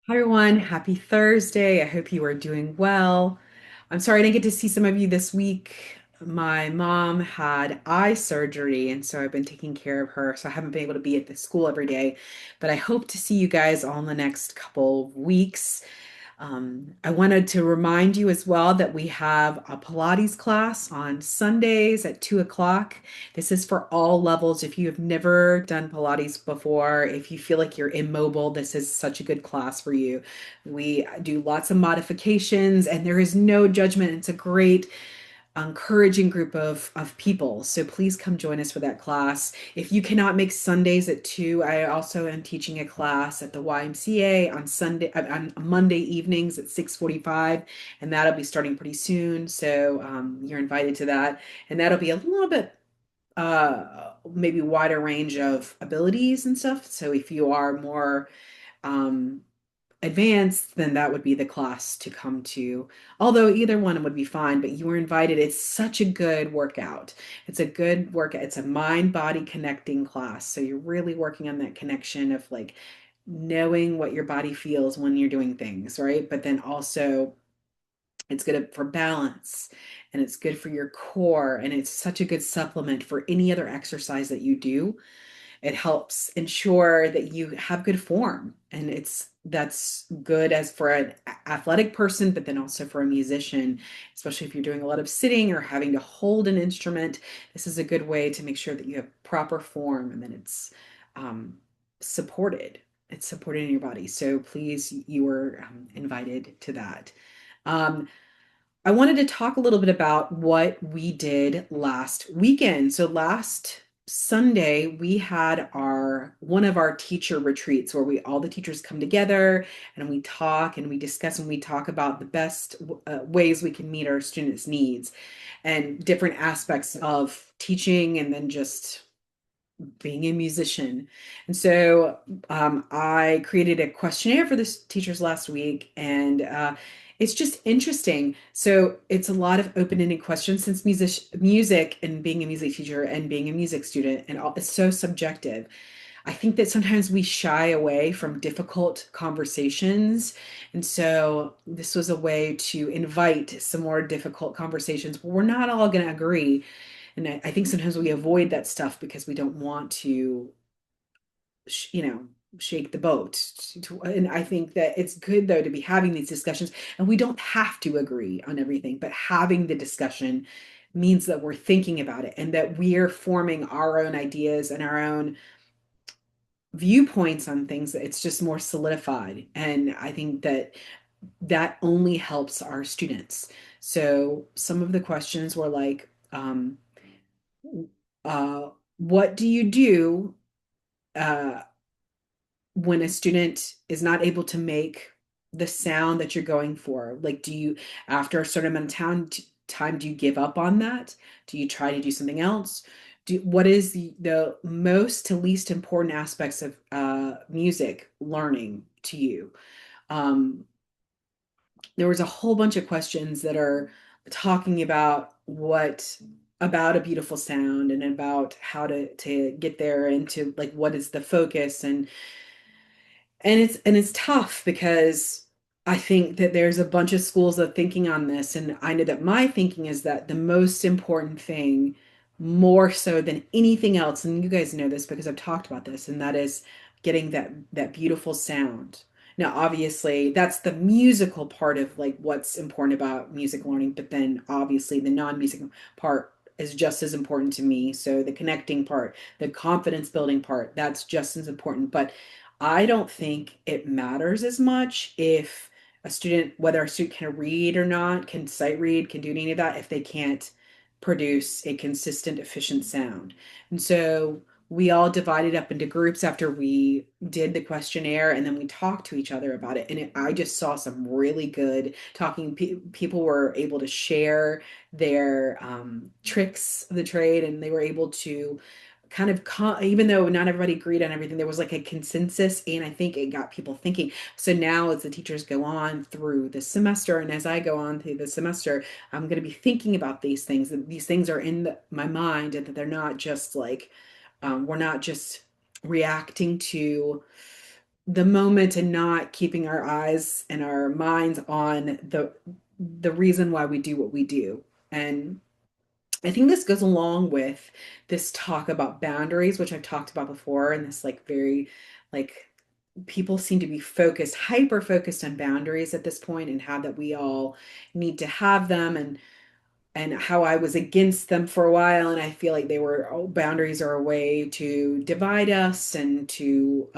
Hi everyone, happy Thursday. I hope you are doing well. I'm sorry I didn't get to see some of you this week. My mom had eye surgery, and so I've been taking care of her. So I haven't been able to be at the school every day, but I hope to see you guys all in the next couple of weeks. I wanted to remind you as well that we have a Pilates class on Sundays at 2 o'clock. This is for all levels. If you have never done Pilates before, if you feel like you're immobile, this is such a good class for you. We do lots of modifications and there is no judgment. It's a great encouraging group of people. So please come join us for that class. If you cannot make Sundays at 2, I also am teaching a class at the YMCA on on Monday evenings at 6:45, and that'll be starting pretty soon. So you're invited to that, and that'll be a little bit maybe wider range of abilities and stuff. So if you are more um advanced, then that would be the class to come to. Although either one would be fine, but you were invited. It's such a good workout. It's a good workout. It's a mind-body connecting class. So you're really working on that connection of like knowing what your body feels when you're doing things, right? But then also it's good for balance and it's good for your core and it's such a good supplement for any other exercise that you do. It helps ensure that you have good form, and that's good as for an athletic person, but then also for a musician, especially if you're doing a lot of sitting or having to hold an instrument. This is a good way to make sure that you have proper form and then it's um, supported. It's supported in your body. So please, you are invited to that. Um, I wanted to talk a little bit about what we did last weekend. So last Sunday, we had our one of our teacher retreats where we all the teachers come together and we talk and we discuss and we talk about the best ways we can meet our students' needs and different aspects of teaching and then just being a musician. And so I created a questionnaire for the teachers last week, and it's just interesting. So it's a lot of open-ended questions since music and being a music teacher and being a music student, and all, it's so subjective. I think that sometimes we shy away from difficult conversations. And so this was a way to invite some more difficult conversations where we're not all going to agree, and I think sometimes we avoid that stuff because we don't want to, shake the boat. And I think that it's good, though, to be having these discussions. And we don't have to agree on everything, but having the discussion means that we're thinking about it and that we're forming our own ideas and our own viewpoints on things. It's just more solidified. And I think that that only helps our students. So some of the questions were like, uh, what do you do uh, when a student is not able to make the sound that you're going for? Like, do you, after a certain amount of time, do you give up on that? Do you try to do something else? What is the most to least important aspects of music learning to you? Um, there was a whole bunch of questions that are talking about what about a beautiful sound and about how to get there and to like what is the focus and it's tough because I think that there's a bunch of schools of thinking on this, and I know that my thinking is that the most important thing, more so than anything else, and you guys know this because I've talked about this, and that is getting that beautiful sound. Now, obviously, that's the musical part of like what's important about music learning, but then obviously the non-music part is just as important to me. So the connecting part, the confidence building part, that's just as important. But I don't think it matters as much if a student, whether a student can read or not, can sight read, can do any of that, if they can't produce a consistent, efficient sound. And so we all divided up into groups after we did the questionnaire and then we talked to each other about it. And I just saw some really good talking. People were able to share their tricks of the trade and they were able to kind of even though not everybody agreed on everything, there was like a consensus, and I think it got people thinking. So now, as the teachers go on through the semester, and as I go on through the semester, I'm going to be thinking about these things, and these things are in my mind, and that they're not just like we're not just reacting to the moment and not keeping our eyes and our minds on the reason why we do what we do. And I think this goes along with this talk about boundaries, which I've talked about before, and this like very like people seem to be focused, hyper focused on boundaries at this point and how that we all need to have them and how I was against them for a while. And I feel like they were, oh, boundaries are a way to divide us and to,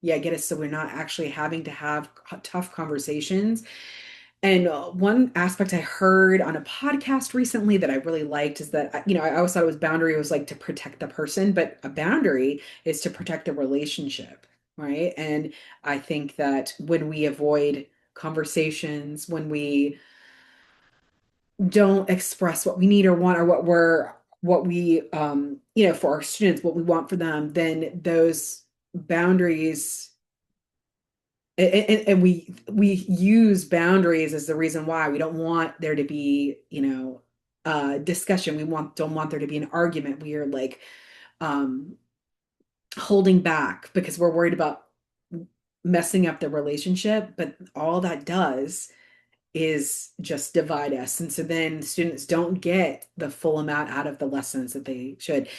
yeah, get us so we're not actually having to have tough conversations. And one aspect I heard on a podcast recently that I really liked is that, I always thought it was boundary was like to protect the person, but a boundary is to protect the relationship, right? And I think that when we avoid conversations, when we don't express what we need or want or what we for our students what we want for them, then those boundaries and we use boundaries as the reason why we don't want there to be discussion. We want don't want there to be an argument. We are like um holding back because we're worried about messing up the relationship, but all that does is just divide us. And so then students don't get the full amount out of the lessons that they should.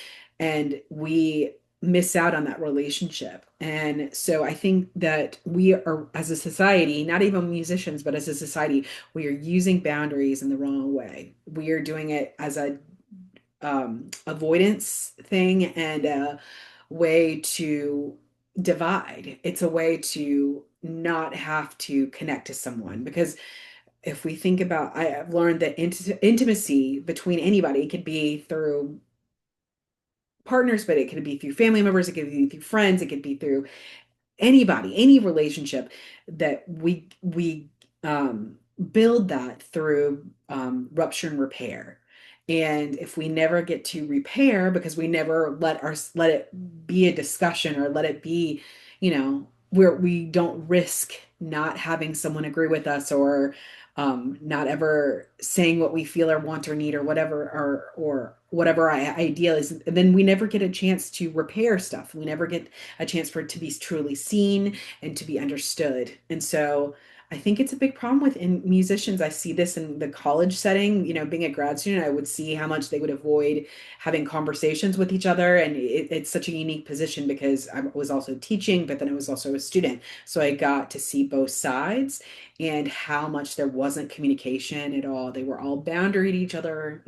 And we miss out on that relationship. And so I think that we are, as a society, not even musicians, but as a society, we are using boundaries in the wrong way. We are doing it as a avoidance thing and a way to divide. It's a way to not have to connect to someone because if we think about, I've learned that intimacy between anybody could be through partners, but it could be through family members, it could be through friends, it could be through anybody, any relationship that we build that through rupture and repair. And if we never get to repair because we never let it be a discussion or let it be, where we don't risk not having someone agree with us or not ever saying what we feel or want or need or whatever or whatever our ideal is, then we never get a chance to repair stuff. We never get a chance for it to be truly seen and to be understood. And so I think it's a big problem with in musicians. I see this in the college setting, being a grad student, I would see how much they would avoid having conversations with each other. And it's such a unique position because I was also teaching, but then I was also a student. So I got to see both sides and how much there wasn't communication at all. They were all boundaried each other,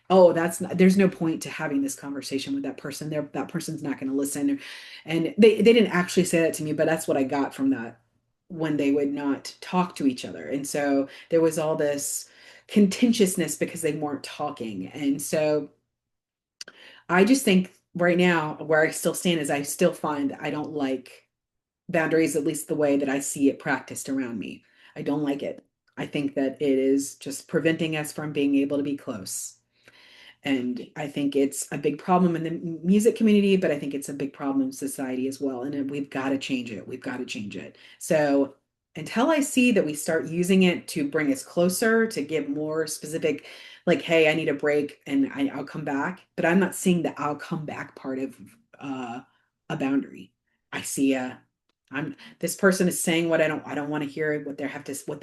oh, there's no point to having this conversation with that person. That person's not going to listen. And they didn't actually say that to me, but that's what I got from that when they would not talk to each other. And so there was all this contentiousness because they weren't talking. And so I just think right now where I still stand is I still find that I don't like boundaries, at least the way that I see it practiced around me. I don't like it. I think that it is just preventing us from being able to be close. And I think it's a big problem in the music community, but I think it's a big problem in society as well. And we've got to change it. We've got to change it. So until I see that we start using it to bring us closer, to give more specific, like, hey, I need a break and I'll come back. But I'm not seeing the I'll come back part of uh, a boundary. I see this person is saying what I don't want to hear what they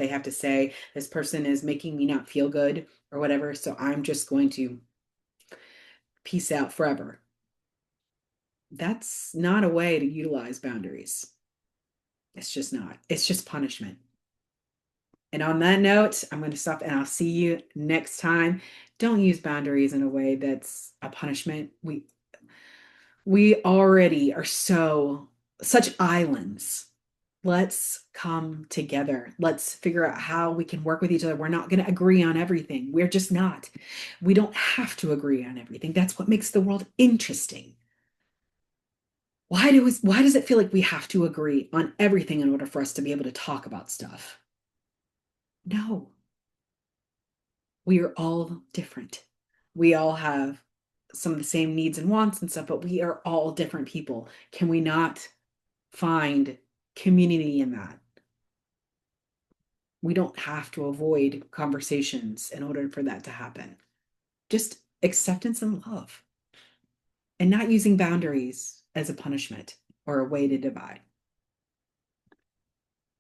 have to say. This person is making me not feel good or whatever. So I'm just going to peace out forever. That's not a way to utilize boundaries. It's just not. It's just punishment. And on that note, I'm going to stop and I'll see you next time. Don't use boundaries in a way that's a punishment. We already are such islands. Let's come together. Let's figure out how we can work with each other. We're not going to agree on everything. We're just not. We don't have to agree on everything. That's what makes the world interesting. Why does it feel like we have to agree on everything in order for us to be able to talk about stuff? No, we are all different. We all have some of the same needs and wants and stuff, but we are all different people. Can we not find community in that? We don't have to avoid conversations in order for that to happen. Just acceptance and love, and not using boundaries as a punishment or a way to divide.